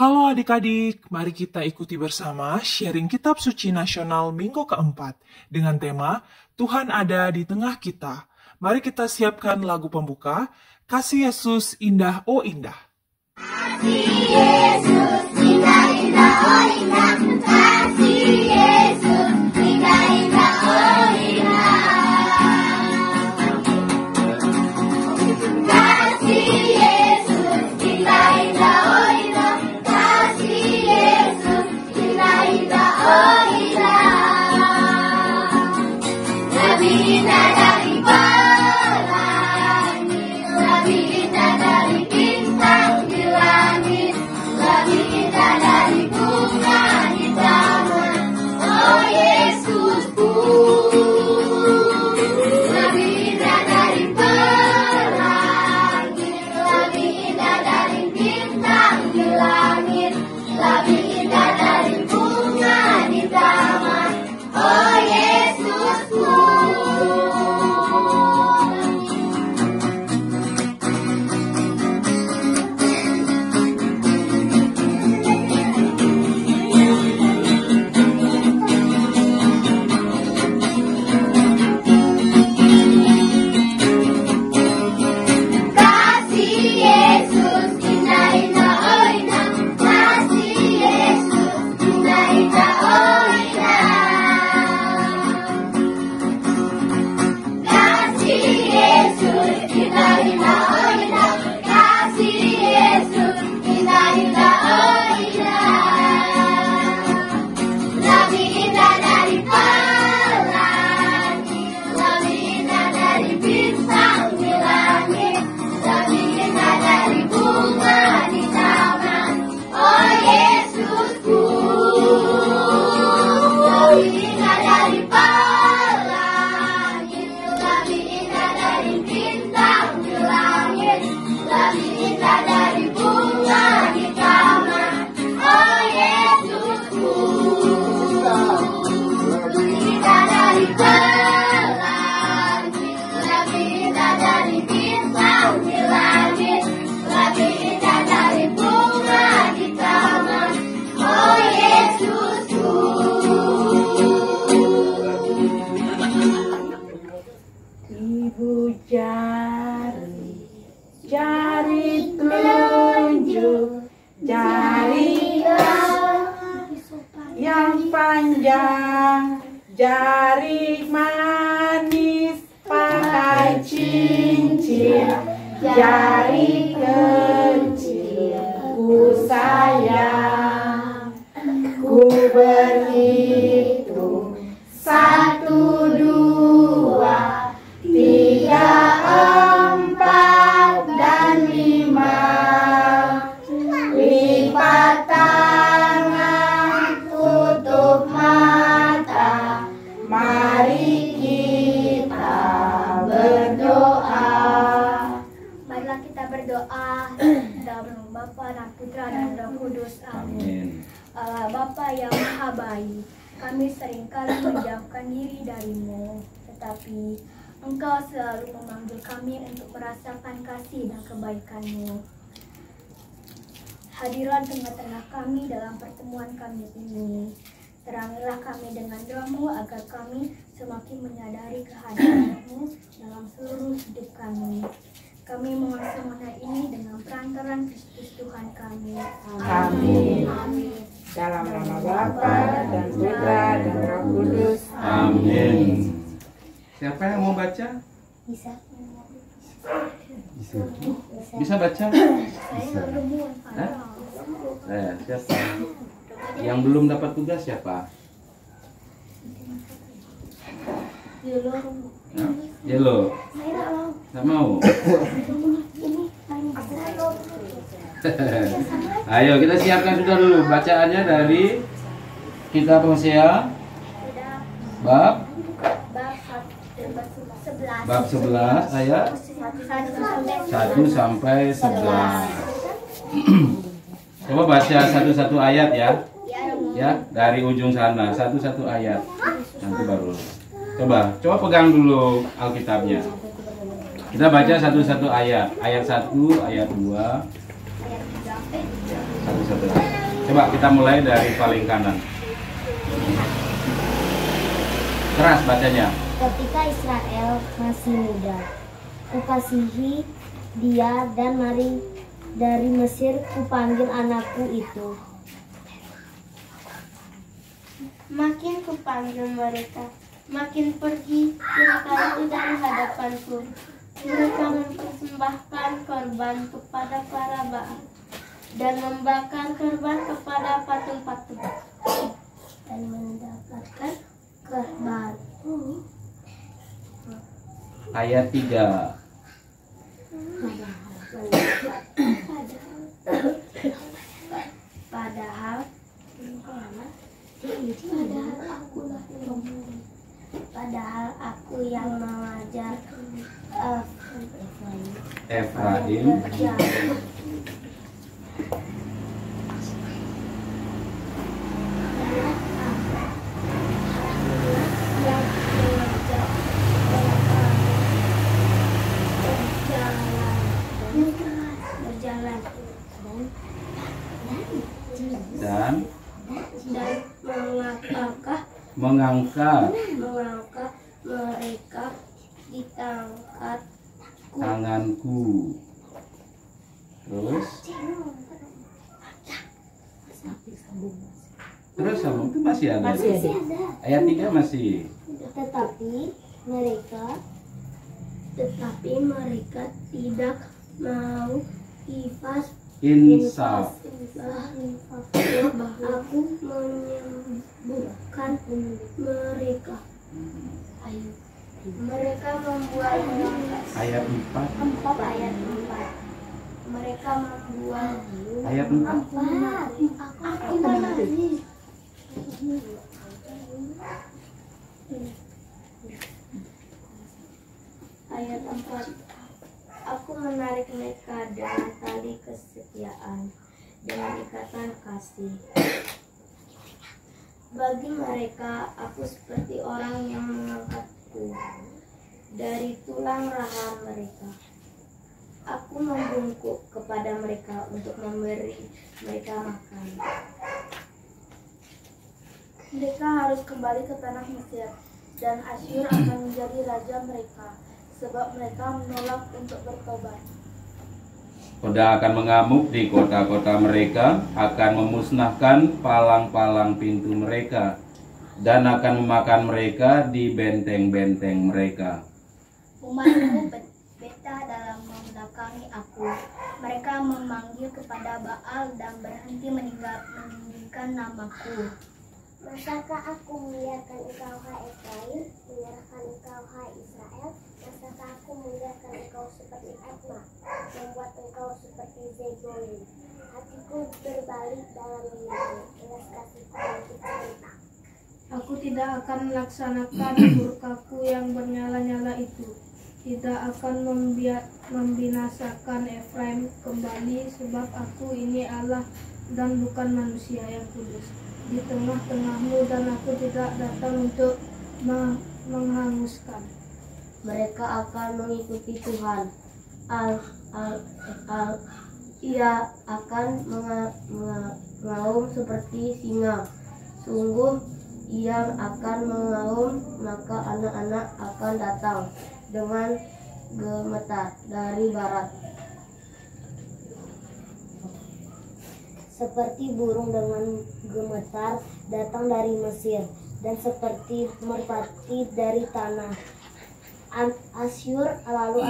Halo adik-adik, mari kita ikuti bersama sharing Kitab Suci Nasional Minggu keempat dengan tema Tuhan ada di tengah kita. Mari kita siapkan lagu pembuka, Kasih Yesus Indah Oh Indah. Kasih Yesus indah indah oh indah, kasih Yesus indah indah oh indah, kasih Yesus indah indah oh indah, kasih Yesus indah indah oh indah, lebih indah dari pelangi, lebih indah dari bintang di langit, lebih indah dari bunga di taman, oh Yesusku, lebih indah dari pelangi, lebih indah dari bintang di langit, lebih indah dari bunga di taman, oh Yesusku. Kasih Yesus indah indah oh indah, kasih Yesus indah indah oh indah, kasih Yesus indah indah oh indah, kasih Yesus indah indah oh indah, lebih indah dari pelangi, lebih indah dari bintang di langit, lebih indah dari bunga di taman, oh Yesusku, lebih indah dari pelangi, lebih indah dari bintang di langit, lebih indah dari bunga di taman, oh Yesusku, lebih indah dari pelangi, lebih indah dari bintang di langit, lebih indah dari bunga di taman, oh Yesusku. Ibu jari telunjuk, jari yang panjang, jari manis pakai cincin, jari kecil ku sayang, ku berhitung 1, 2, 3, 4 dan 5. Lipat tangan, tutup mata, mari kita berdoa. Marilah kita berdoa. Dalam nama Bapa dan Putra dan Roh Kudus. Amin. Allah Bapa yang Maha Baik, kami seringkali menjauhkan diri dari-Mu, tetapi Engkau selalu memanggil kami untuk merasakan kasih dan kebaikan-Mu. Hadirlah tengah-tengah kami dalam pertemuan kami ini. Terangilah kami dengan doa-Mu agar kami semakin menyadari kehadiran-Mu dalam seluruh hidup kami. Kami mohon semua ini dengan perantaran Kristus Tuhan kami. Amin. Amin. Dalam nama Bapa dan Putra dan Roh Kudus. Amin. Siapa yang mau baca? Bisa. Bisa baca? Saya belum. Hah? Saya, siapa? Yang belum dapat tugas siapa? Hah? Yelo. Nggak mau? Ayo kita siapkan sudah dulu bacaannya dari Kitab Hosea bab 11 ayat 1 sampai 11. Coba baca satu-satu ayat ya. Ya, dari ujung sana satu-satu ayat. Nanti baru. Coba pegang dulu Alkitabnya. Kita baca satu-satu ayat. Ayat 1, ayat 2. Satu-satu ayat. Coba kita mulai dari paling kanan. Keras bacanya. Ketika Israel masih muda, kukasihi dia dan mari dari Mesir kupanggil anakku itu. Makin kupanggil mereka, makin pergi mereka itu dari hadapanku. Mereka mempersembahkan korban kepada para baal dan membakar korban kepada patung-patung Dan mendapatkan korban. Ayat 3. Padahal aku yang mengajar Efraim berjalan dan mengangkat mengangkat mereka di tanganku. Terus sambung itu masih ada. Ayat 3 masih. tetapi mereka tidak mau Insaf. aku menyembuhkan mereka. Mereka membuat Ayat 4. Ayat 4. mereka membuat Ayat 4. Aku menarik. ayat 4. Aku menarik mereka dengan tali kesetiaan, dengan ikatan kasih. Bagi mereka, aku seperti orang yang mengangkatku dari tulang rahang mereka. Aku membungkuk kepada mereka untuk memberi mereka makan. Mereka harus kembali ke tanah Mesir, dan Asyur akan menjadi raja mereka, sebab mereka menolak untuk bertobat. Koda akan mengamuk di kota-kota mereka, akan memusnahkan palang-palang pintu mereka, dan akan memakan mereka di benteng-benteng mereka. Umatku beta dalam membelakangi aku. Mereka memanggil kepada Baal dan berhenti meninggikan namaku. Masakah aku membiarkan engkau hai Efraim, menyerahkan engkau hai Israel? Masakah aku membiarkan engkau seperti Adma, membuat engkau seperti Zeboim? Hatiku berbalik dalam diriku, belas kasihku untuk cerita. Aku tidak akan melaksanakan murkaku yang bernyala-nyala itu. Tidak akan membinasakan Efraim kembali, sebab aku ini Allah dan bukan manusia yang kudus di tengah-tengahmu, dan aku tidak datang untuk menghanguskan. Mereka akan mengikuti Tuhan. Ia akan mengaum seperti singa. Sungguh ia akan mengaum, maka anak-anak akan datang dengan gemetar dari barat. Seperti burung dengan gemetar datang dari Mesir, dan seperti merpati dari tanah Asyur. Lalu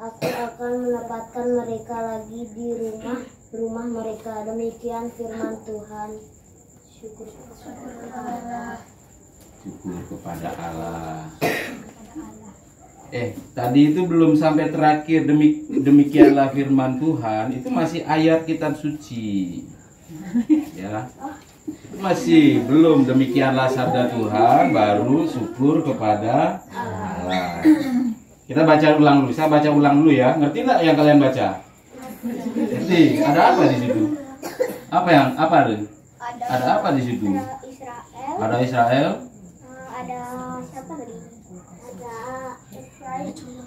aku akan menempatkan mereka lagi di rumah mereka. Demikian firman Tuhan. Syukur kepada Allah. Tadi itu belum sampai terakhir, demikianlah firman Tuhan, itu masih ayat kitab suci. Ya. Masih belum demikianlah sabda Tuhan, baru syukur kepada Allah. Kita baca ulang dulu. Saya baca ulang dulu ya. Ngerti nggak yang kalian baca? Ngerti. Ada apa di situ? Apa ada apa di situ? Ada Israel. ada siapa tadi? Ada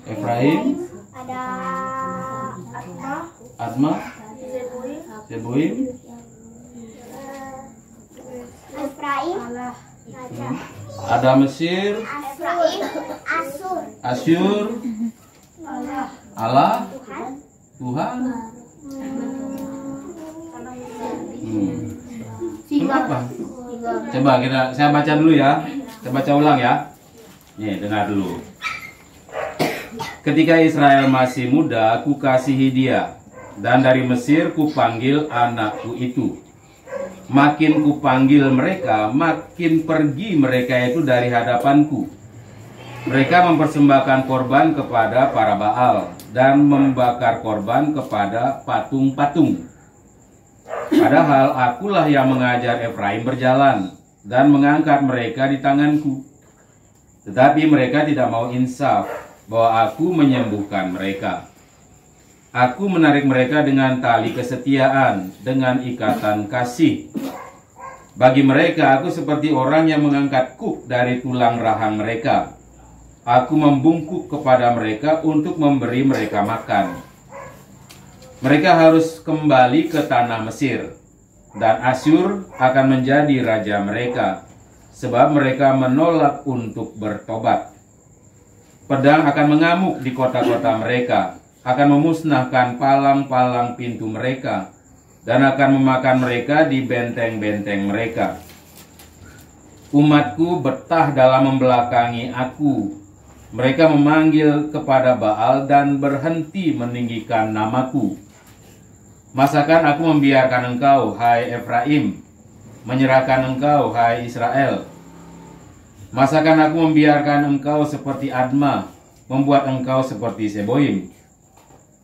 Efraim. Ada Adma. Zeboim. Allah. Ada Mesir, Efraim, Asur, Asyur, Allah, Tuhan. Kenapa? Coba saya baca dulu ya. Saya baca ulang ya. Nih, dengar dulu. Ketika Israel masih muda, kukasihi dia, dan dari Mesir kupanggil anakku itu. Makin kupanggil mereka, makin pergi mereka itu dari hadapanku. Mereka mempersembahkan korban kepada para Baal dan membakar korban kepada patung-patung. Padahal akulah yang mengajar Efraim berjalan dan mengangkat mereka di tanganku. Tetapi mereka tidak mau insaf bahwa aku menyembuhkan mereka. Aku menarik mereka dengan tali kesetiaan, dengan ikatan kasih. Bagi mereka, aku seperti orang yang mengangkat kuk dari tulang rahang mereka. Aku membungkuk kepada mereka untuk memberi mereka makan. Mereka harus kembali ke tanah Mesir, dan Asyur akan menjadi raja mereka, sebab mereka menolak untuk bertobat. Pedang akan mengamuk di kota-kota mereka, akan memusnahkan palang-palang pintu mereka, dan akan memakan mereka di benteng-benteng mereka. Umatku betah dalam membelakangi aku. Mereka memanggil kepada Baal dan berhenti meninggikan namaku. Masakan aku membiarkan engkau, hai Efraim, menyerahkan engkau, hai Israel? Masakan aku membiarkan engkau seperti Adma, membuat engkau seperti Seboim?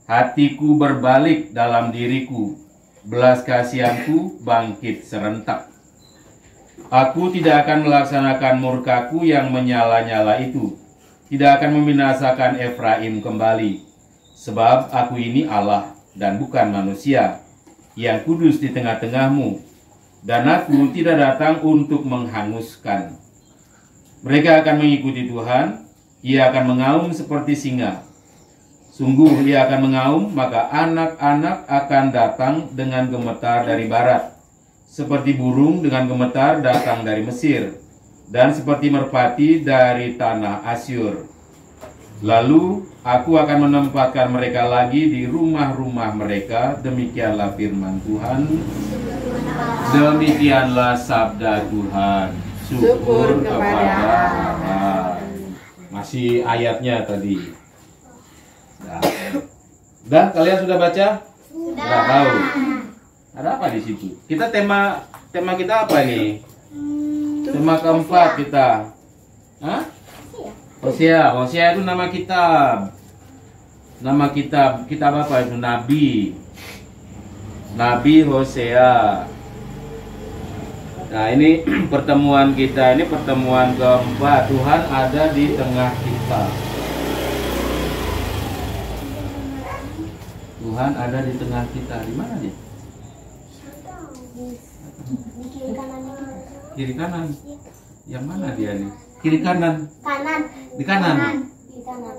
Hatiku berbalik dalam diriku, belas kasihanku bangkit serentak. Aku tidak akan melaksanakan murkaku yang menyala-nyala itu, tidak akan membinasakan Efraim kembali. Sebab aku ini Allah dan bukan manusia, yang kudus di tengah-tengahmu, dan aku tidak datang untuk menghanguskan. Mereka akan mengikuti Tuhan, ia akan mengaum seperti singa. Sungguh ia akan mengaum, maka anak-anak akan datang dengan gemetar dari barat, seperti burung dengan gemetar datang dari Mesir, dan seperti merpati dari tanah Asyur. Lalu aku akan menempatkan mereka lagi di rumah-rumah mereka. Demikianlah firman Tuhan. Demikianlah sabda Tuhan. Syukur kepada Allah. Masih ayatnya tadi. Udah, kalian sudah baca? Sudah tahu. Ada apa di situ? Kita tema kita apa nih? Tema keempat kita. Hah? Hosea itu nama kitab. Nama kitab apa itu? Nabi Hosea. Nah, ini pertemuan kita, ini pertemuan keempat. Tuhan ada di tengah kita. Tuhan ada di tengah kita. Di mana dia? Kiri kanan. Yang mana dia nih? Kiri kanan. kanan, Di kanan. di kanan,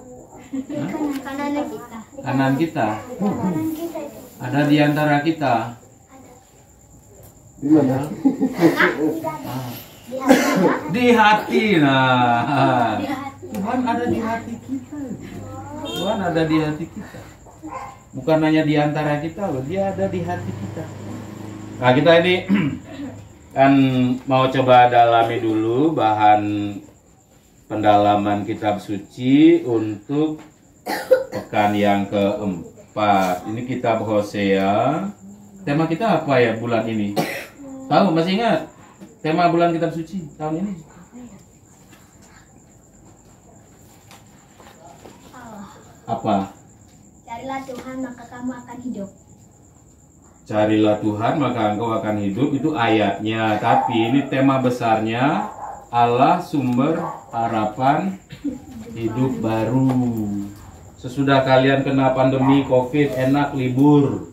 Kanan kita. Kanan kita. kanan kita itu. Ada di antara kita. Di dada, di hati, Di hati. Nah, Tuhan ada di hati kita. Tuhan ada di hati kita. Bukan hanya di antara kita loh, dia ada di hati kita. Nah, kita ini kan mau coba dalami dulu bahan pendalaman kitab suci untuk pekan yang keempat. Ini kitab Hosea. Tema kita apa ya bulan ini? Tahu, masih ingat? Tema bulan kitab suci tahun ini? Apa? Carilah Tuhan maka kamu akan hidup. Carilah Tuhan maka engkau akan hidup, itu ayatnya. Tapi ini tema besarnya, Allah sumber harapan hidup baru. Sesudah kalian kena pandemi COVID, enak libur.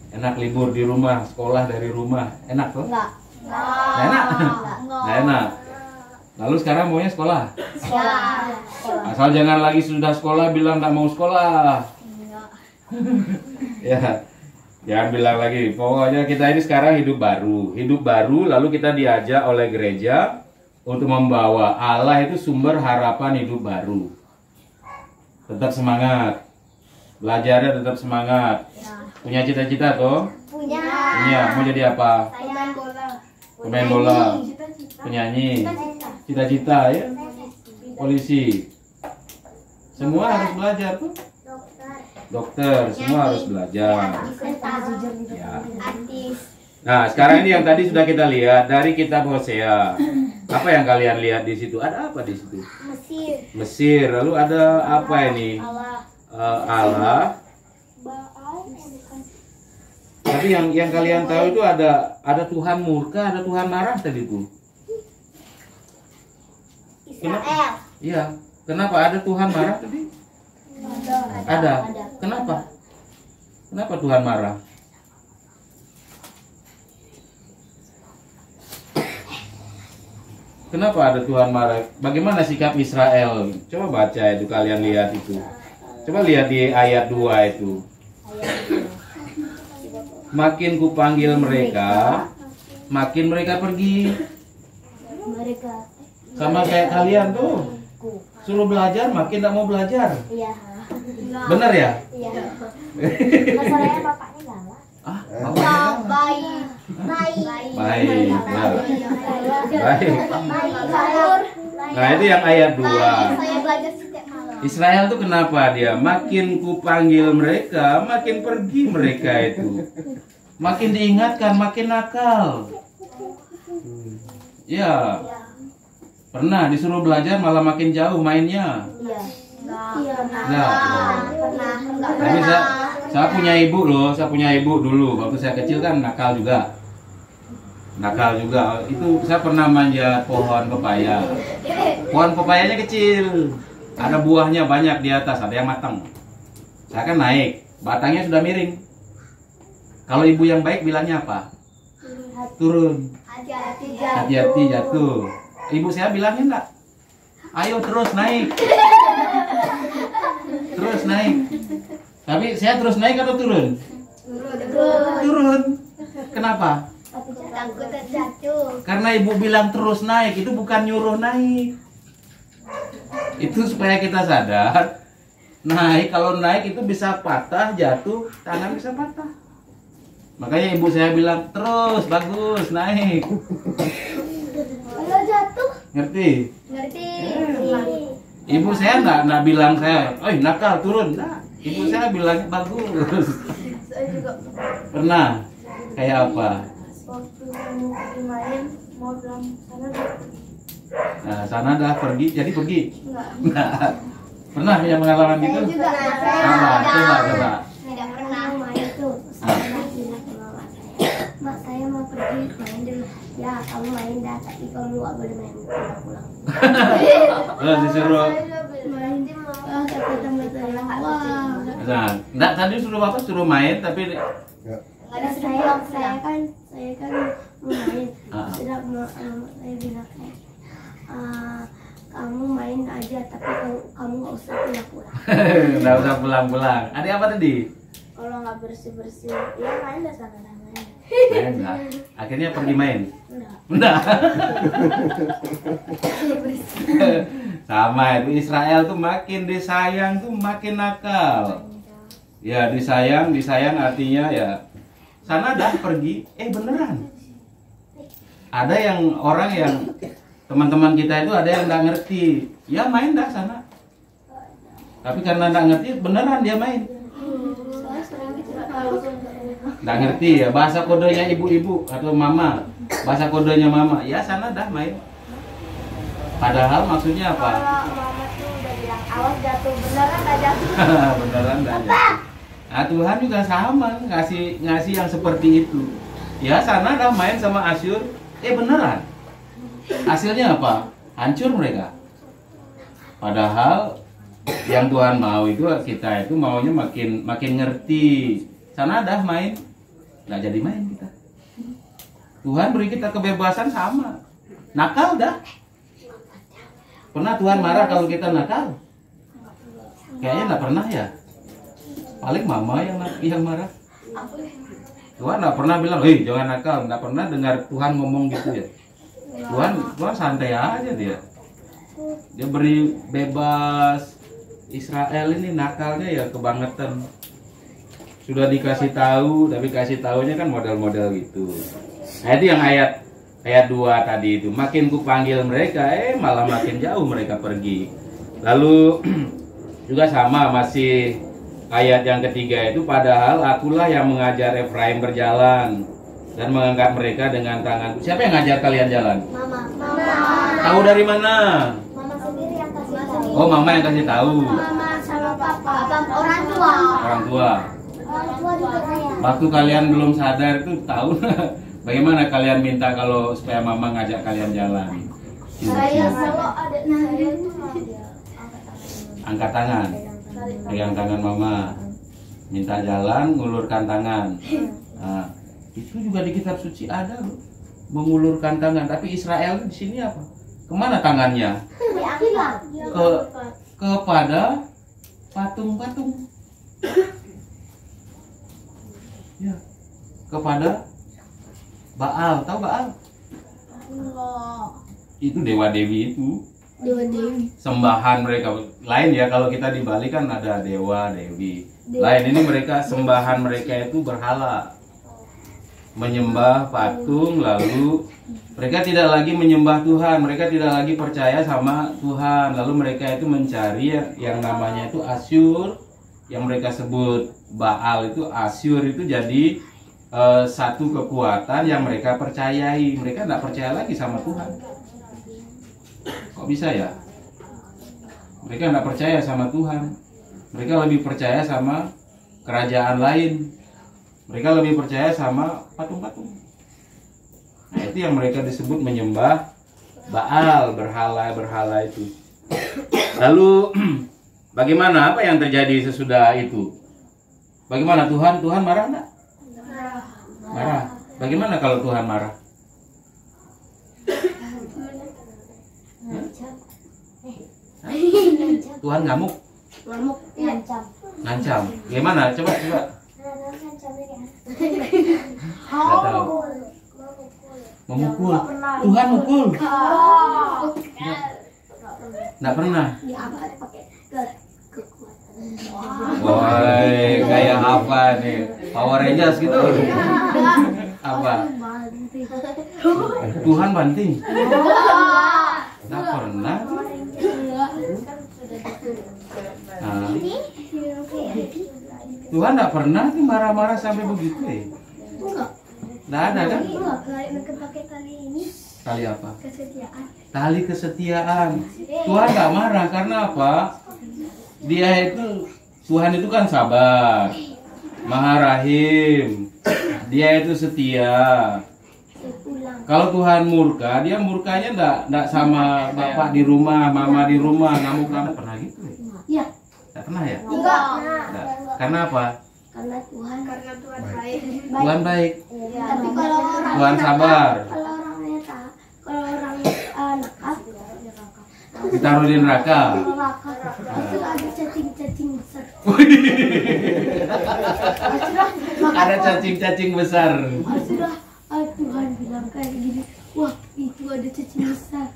Enak libur di rumah, sekolah dari rumah. Enak tuh? enggak, Nggak enak? Nggak enak. Lalu sekarang maunya sekolah? Asal jangan lagi sudah sekolah bilang nggak mau sekolah. Ya. Jangan bilang lagi. Pokoknya kita ini sekarang hidup baru. Hidup baru lalu kita diajak oleh gereja untuk membawa Allah itu sumber harapan hidup baru. Tetap semangat. Belajarnya tetap semangat. Punya cita-cita toh? Punya. Punya. Mau jadi apa? Saya Pemain bola. Penyanyi. Cita-cita ya. Polisi. Semua harus belajar tuh. Dokter, semua harus belajar. Ya. artis. Nah, sekarang ini yang tadi sudah kita lihat dari kitab Hosea. Apa yang kalian lihat di situ? Ada apa di situ? Mesir. Mesir. Lalu ada apa ini? Allah. Allah. Tapi yang kalian tahu itu ada Tuhan murka, ada Tuhan marah tadi itu. Israel. Iya. Kenapa ada Tuhan marah tadi? Ada. Kenapa? Kenapa Tuhan marah? Kenapa ada Tuhan marah? Bagaimana sikap Israel? Coba baca itu, kalian lihat itu. Coba lihat di ayat 2 itu. Makin kupanggil mereka, makin mereka pergi. Mereka. Sama kayak kalian tuh. Suruh belajar, makin tidak mau belajar. Iya. Bener ya? Iya. Masalahnya bapaknya galak. Ah, bapaknya Baik. Baik. baik. Nah, baik. Sayur. Nah, itu yang ayat 2. Saya belajar setiap malam. Israel tuh kenapa dia? Makin kupanggil mereka, makin pergi mereka itu. Makin diingatkan, makin nakal. Ya. Pernah disuruh belajar malah makin jauh mainnya. Iya. Iya. Enggak. Pernah. Enggak Tapi saya punya ibu loh, saya punya ibu dulu. Waktu saya kecil kan nakal juga. Nakal juga. Itu saya pernah manjat pohon pepaya. Pohon pepayanya kecil. Ada buahnya banyak di atas, ada yang matang. Saya kan naik, batangnya sudah miring. Kalau ibu yang baik bilangnya apa? Turun. Hati-hati jatuh. Ibu saya bilangnya enggak. Ayo terus naik. Terus naik. Tapi saya terus naik atau turun? Turun. Kenapa? Takut terjatuh. Karena ibu bilang terus naik, itu bukan nyuruh naik. Itu supaya kita sadar, naik, kalau naik itu bisa patah, jatuh, tangan bisa patah. Makanya ibu saya bilang, terus, bagus, naik. Kalau jatuh. Ngerti? Ngerti. Ibu saya enggak bilang saya, "Oi, nakal, turun." Nah, ibu saya bilang bagus. Saya juga Pernah? Kayak apa? waktu kamu pergi main mau bilang sana deh. Nah, sana dah pergi, jadi pergi. Enggak. Nah, pernah punya pengalaman gitu? Juga Coba. tidak pernah main tuh. Saya bilang ke mama saya, "Mak, saya mau pergi main dulu." "Ya, kamu main dah, tapi kamu gak boleh main pulang-pulang." Terus disuruh. Main di mana? Kata teman saya. Wah. Nah, enggak tadi suruh bapak suruh main, tapi Ada saya kan mau main. Sudah saya bilang kayak, kamu main aja, tapi kamu nggak usah pulang-pulang. nggak usah pulang-pulang. Ada apa tadi? Kalau nggak bersih-bersih, ya main dah sana main. Main nggak? Akhirnya pergi main. Enggak. Sama itu Israel tuh makin disayang tuh makin nakal. Ya disayang artinya ya sana dah pergi. Beneran. Ada yang orang yang teman-teman kita itu ada yang nggak ngerti. Ya main dah sana. Tapi karena nggak ngerti beneran dia main. Nggak ngerti ya bahasa kodenya ibu-ibu atau mama. Bahasa kodenya mama. Ya sana dah main. Padahal maksudnya apa? Kalau mama tuh udah bilang awas jatuh, beneran nggak jatuh. Beneran nggak jatuh. Nah Tuhan juga sama ngasih yang seperti itu. Ya sana dah main sama Asyur. Beneran. Hasilnya apa? Hancur mereka. Padahal yang Tuhan mau itu kita itu maunya makin ngerti. Sana dah main, nggak jadi main kita. Tuhan beri kita kebebasan sama. Nakal dah. Pernah Tuhan marah kalau kita nakal? Kayaknya nggak pernah ya. Paling mama yang marah. Tuhan nggak pernah bilang, hei jangan nakal, nggak pernah dengar Tuhan ngomong gitu ya. Tuhan santai aja dia. Dia beri bebas. Israel ini nakalnya ya kebangetan. Sudah dikasih tahu, tapi kasih taunya kan model-model gitu. Nah, itu yang ayat 2 tadi itu. Makin ku panggil mereka, malah makin jauh mereka pergi. Lalu juga sama masih ayat yang ketiga itu, padahal akulah yang mengajar Efraim berjalan dan mengangkat mereka dengan tanganku. Siapa yang ngajar kalian jalan? Mama. Tahu dari mana? Mama sendiri yang kasih tahu. Oh, mama yang kasih tahu. Mama sama papa. Orang tua. Orang tua. Orang tua juga saya. Waktu kalian belum sadar itu tahu bagaimana kalian minta kalau supaya mama ngajak kalian jalan? Kalau ada Angkat tangan, pegang tangan mama, minta jalan, ngulurkan tangan. Nah, itu juga di kitab suci ada loh, mengulurkan tangan. Tapi Israel di sini apa? Kemana tangannya? Kepada patung-patung. Ya, kepada Baal. Tahu Baal? Itu dewa dewi itu. Sembahan mereka lain ya, kalau kita di Bali kan ada dewa dewi lain. Ini mereka sembahan mereka itu berhala, menyembah patung. Lalu mereka tidak lagi menyembah Tuhan, mereka tidak lagi percaya sama Tuhan. Lalu mereka itu mencari yang namanya itu Asyur, yang mereka sebut Baal itu. Asyur itu jadi satu kekuatan yang mereka percayai. Mereka tidak percaya lagi sama Tuhan. Kok bisa ya? Mereka tidak percaya sama Tuhan. Mereka lebih percaya sama kerajaan lain. Mereka lebih percaya sama patung-patung. Nah, itu yang mereka disebut menyembah Baal, berhala-berhala itu. Lalu bagaimana, apa yang terjadi sesudah itu? Bagaimana Tuhan marah enggak? Marah. Bagaimana kalau Tuhan marah? Tuhan ngamuk. Ngancam. Gimana? Coba. Nggak tahu. Memukul. Tuhan mukul. Nggak pernah. Woi, kayak apa nih? Power Rangers gitu. Apa? Tuhan banting. Nggak pernah. Nah, Tuhan nggak pernah tuh marah-marah sampai begitu ya? Nggak ada kan? Tali apa? Tali kesetiaan. Tuhan nggak marah karena apa? Tuhan itu kan sabar, Maha Rahim. Dia itu setia. Kalau Tuhan murka, dia murkanya enggak sama bapak di rumah, mama di rumah, ngamuk-ngamuk. Pernah gitu ya? Iya. Enggak pernah ya? Enggak. Karena apa? Karena Tuhan baik. Tuhan baik. Tapi kalau orang Tuhan sabar. Kalau orang nakal, Ditaruh di neraka. itu ada cacing-cacing besar. Ada cacing-cacing besar. Sudah Tuhan bilang kayak gini, wah itu ada cacing besar.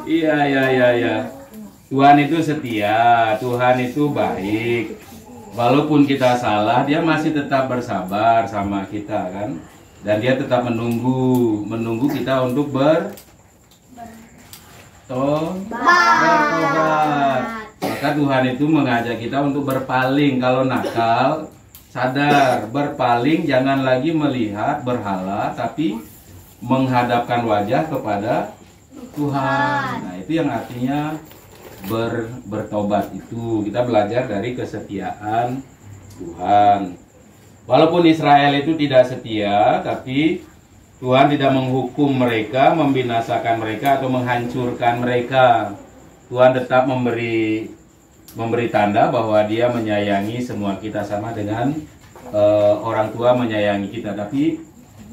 Iya. Tuhan itu setia, Tuhan itu baik. Walaupun kita salah, dia masih tetap bersabar sama kita kan. Dan dia tetap menunggu kita untuk bertobat. Maka Tuhan itu mengajak kita untuk berpaling. Kalau nakal, sadar, berpaling, jangan lagi melihat berhala, tapi menghadapkan wajah kepada Tuhan. Nah, itu yang artinya bertobat itu. Kita belajar dari kesetiaan Tuhan. Walaupun Israel itu tidak setia, tapi Tuhan tidak menghukum mereka, membinasakan mereka atau menghancurkan mereka. Tuhan tetap memberi tanda bahwa Dia menyayangi semua kita sama dengan orang tua menyayangi kita. Tapi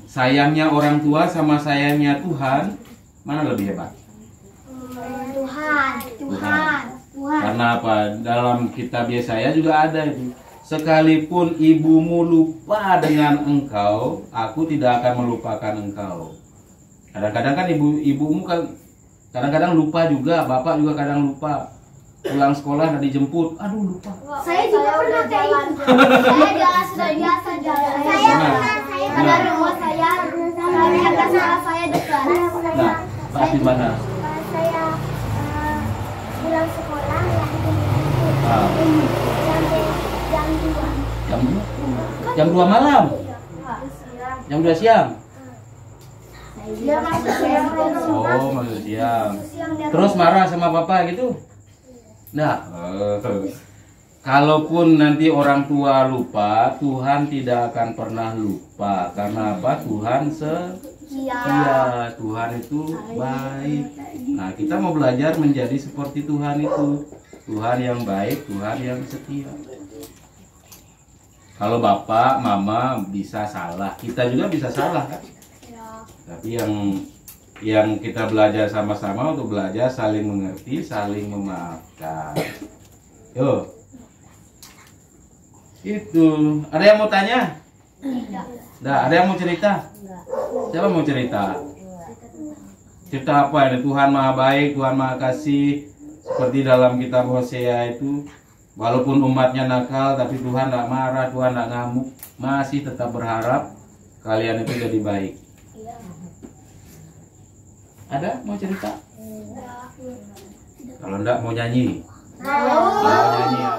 sayangnya orang tua sama sayangnya Tuhan, mana lebih hebat? Tuhan. Karena apa? Dalam kitab Yesaya juga ada itu. Sekalipun ibumu lupa dengan engkau, aku tidak akan melupakan engkau. Kadang-kadang kan ibumu kan kadang-kadang lupa juga, bapak juga kadang lupa. Pulang sekolah dan dijemput, aduh lupa. Saya juga pernah kayak gitu. Saya jalan sudah biasa jalan. Saya pada rumah saya karena sekolah saya dekat. Nah, pas di mana? Saya pulang sekolah yang Ah, sampai jam 2. jam 2 malam, jam 2 siang. Dia masuk siang. Oh, masuk siang. Terus marah sama bapak gitu? Nah, kalaupun nanti orang tua lupa, Tuhan tidak akan pernah lupa. Karena apa? Tuhan setia, Tuhan itu baik. Nah, kita mau belajar menjadi seperti Tuhan itu. Tuhan yang baik, Tuhan yang setia. Kalau bapak, mama bisa salah, kita juga bisa salah kan? Tapi yang kita belajar sama-sama untuk belajar saling mengerti, saling memaafkan. Yo, itu. Ada yang mau tanya? Tidak. Ada yang mau cerita? Siapa mau cerita? Cerita apa ini? Tuhan maha baik, Tuhan maha kasih. Seperti dalam kitab Hosea itu, walaupun umatnya nakal, tapi Tuhan tidak marah, Tuhan tidak ngamuk, masih tetap berharap kalian itu jadi baik. Ada mau cerita? Kalau enggak mau nyanyi? Mau nyanyi ya.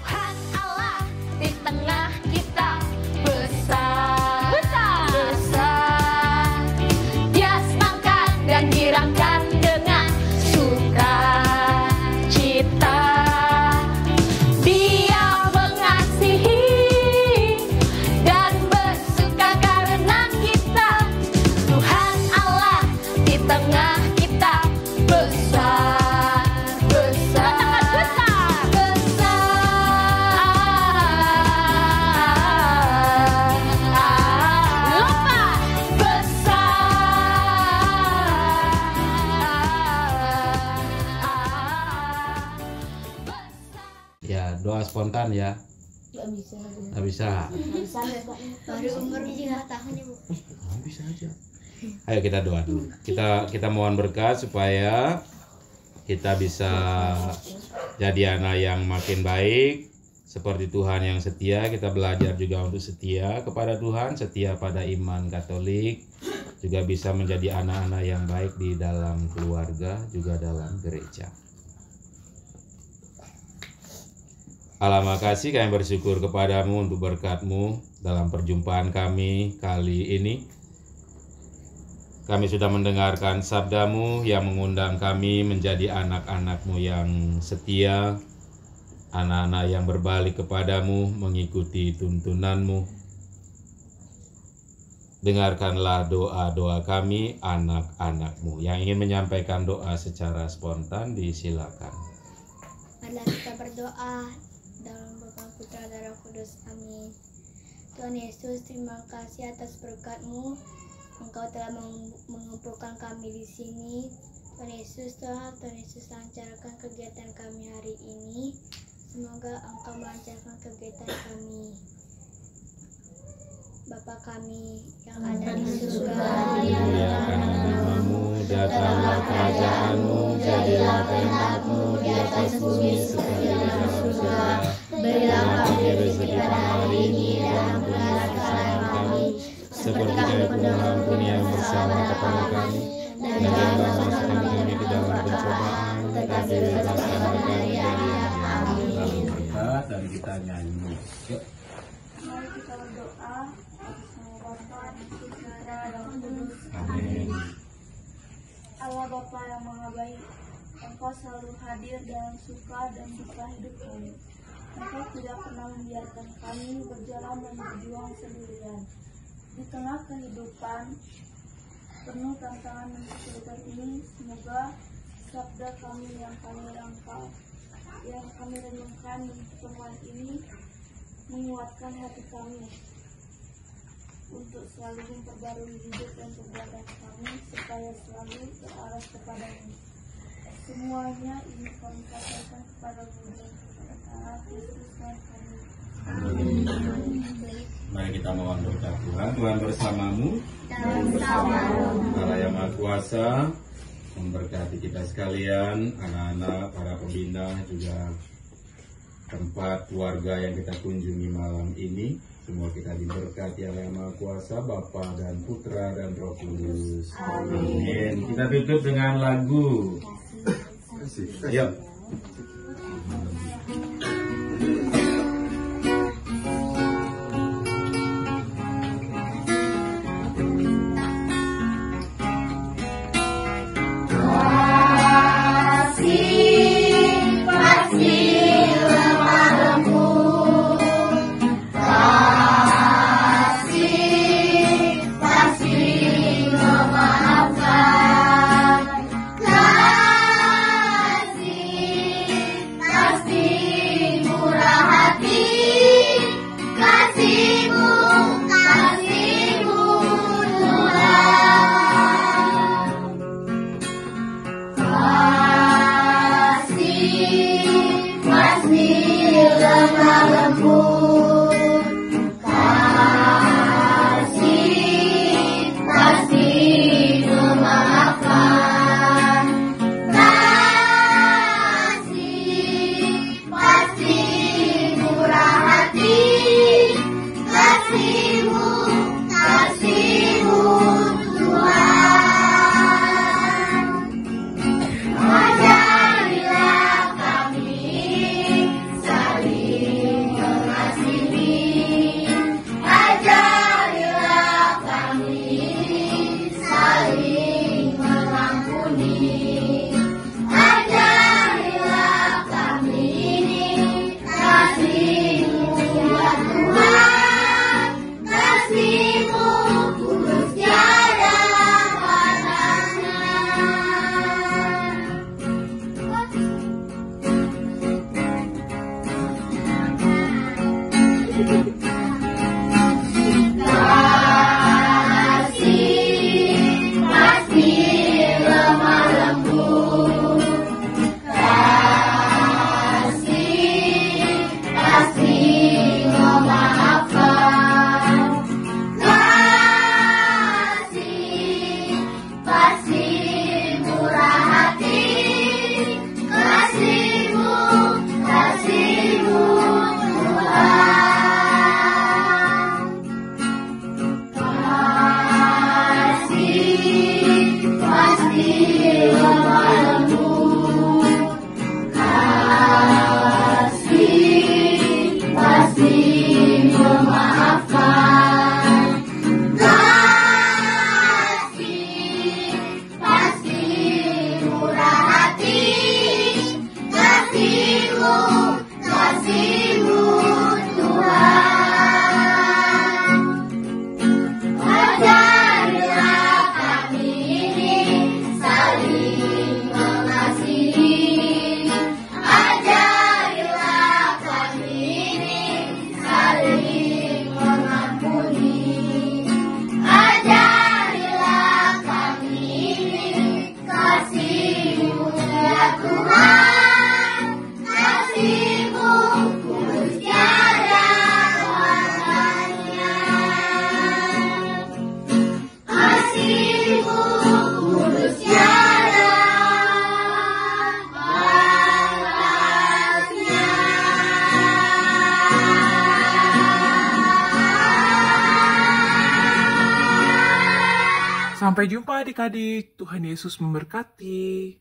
Tuhan Allah di tengah kita besar, besar. Dia senangkan dan dirangkan dengan sukacita. Dia mengasihi dan bersuka karena kita. Tuhan Allah di tengah kita besar, besar, besar, besar. Lupa besar. Ya, doa spontan ya. Nggak bisa. Baru umur 5 tahun ya, Bu. Bisa aja. Ayo kita doa dulu. Kita mohon berkat supaya kita bisa jadi anak yang makin baik seperti Tuhan yang setia. Kita belajar juga untuk setia kepada Tuhan, setia pada iman Katolik, juga bisa menjadi anak-anak yang baik di dalam keluarga, juga dalam gereja. Allah, makasih kami bersyukur kepadamu untuk berkat-Mu dalam perjumpaan kami kali ini. Kami sudah mendengarkan sabda-Mu yang mengundang kami menjadi anak-anak-Mu yang setia, anak-anak yang berbalik kepadamu, mengikuti tuntunan-Mu. Dengarkanlah doa-doa kami, anak-anak-Mu. Yang ingin menyampaikan doa secara spontan, disilakan. Marilah kita berdoa dalam Bapa, Putra, dan Roh Kudus. Amin. Tuhan Yesus, terima kasih atas berkat-Mu. Engkau telah mengumpulkan kami di sini. Tuhan Yesus, Tuhan Yesus, lancarkan kegiatan kami hari ini. Semoga Engkau melancarkan kegiatan kami. Bapa kami yang ada di surga, Dimuliakan namamu, datanglah kerajaan-Mu, jadilah kehendak-Mu di atas bumi seperti di dalam surga. Berilah kami rezeki pada hari ini dan ampunilah kesalahan kami, seperti kami pun mengampuni yang bersalah kepada kami. Dan janganlah masukkan kami ke dalam pencobaan, tetapi bebaskanlah kami dari yang jahat. Lalu berkat dan kita nyanyi. Yuk. Mari kita berdoa atas nama Bapa dan Putra dan Roh Kudus. Amin. Allah Bapa yang Maha Baik, Engkau selalu hadir dalam suka dan duka hidup kami. Engkau tidak pernah membiarkan kami berjalan dan berjuang sendirian. Di tengah kehidupan penuh tantangan dan kesulitan ini, semoga sabda kami yang kami renungkan di pertemuan ini menguatkan hati kami. untuk selalu memperbarui hidup dan perbuatan kami, supaya selalu terarah kepadamu. Semuanya ini kami katakan kepada-Mu dan kepada Kristus Tuhan kami. Mari kita mohon berkat Tuhan. Tuhan bersamamu Allah yang Maha Kuasa memberkati kita sekalian, anak-anak, para pembina, juga tempat keluarga yang kita kunjungi malam ini. Semua kita diberkati oleh Yang Maha Kuasa, Bapa dan Putra dan Roh Kudus. Amin. Kita tutup dengan lagu. Ayo. Sampai jumpa adik-adik. Tuhan Yesus memberkati.